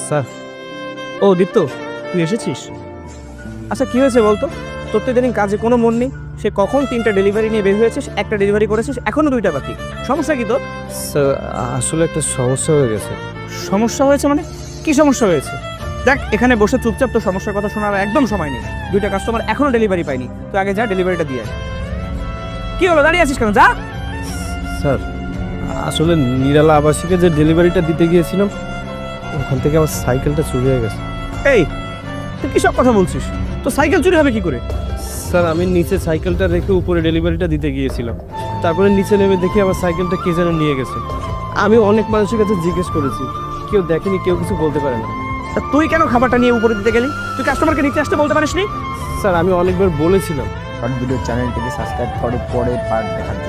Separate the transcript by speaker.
Speaker 1: Sir.
Speaker 2: ও দীপ্ত, তুই এসেছিস? আচ্ছা কি হয়েছে বলতো? তোর তো এদিন কাজে কোনো মন নেই। সে কখন 3টা ডেলিভারি নিয়ে বের হয়েছিস, একটা ডেলিভারি করেছিস, এখনো 2টা বাকি। সমস্যা কি তোর?
Speaker 1: স্যার আসলে একটা সমস্যা হয়ে গেছে।
Speaker 2: সমস্যা হয়েছে মানে? কি সমস্যা হয়েছে? দেখ, এখানে বসে চুপচাপ তোর সমস্যার কথা শোনার একদম সময় নেই। 2টা কাস্টমার এখনো ডেলিভারি পায়নি, তো আগে যা ডেলিভারিটা দিয়ে আয়। কি হলো, দাঁড়িয়ে আছিস কেন? যা।
Speaker 1: স্যার আসলে নিরালা আবাসিকে যে ডেলিভারিটা দিতে গিয়েছিলাম, ওখান থেকে আমার সাইকেলটা চুরি হয়ে গেছে।
Speaker 2: এই, তুই কি সব কথা বলছিস? তো সাইকেল চুরি হবে কি করে?
Speaker 1: স্যার আমি নিচে সাইকেলটা রেখে উপরে ডেলিভারিটা দিতে গিয়েছিলাম, তারপরে নিচে নেমে দেখি আমার সাইকেলটা কে যেন নিয়ে গেছে। আমি অনেক মানুষের কাছে জিজ্ঞেস করেছি, কেউ দেখেনি, কেউ কিছু বলতে পারে না।
Speaker 2: তা তুই কেন খাবারটা নিয়ে উপরে দিতে গেলি? তুই কাস্টমারকে নিচে আসতে বলতে পারিসনি?
Speaker 1: স্যার আমি অনেকবার বলেছিলাম।
Speaker 3: শর্ট ভিডিও চ্যানেলটিকে সাবস্ক্রাইব করো পরের পার্ট দেখার জন্য।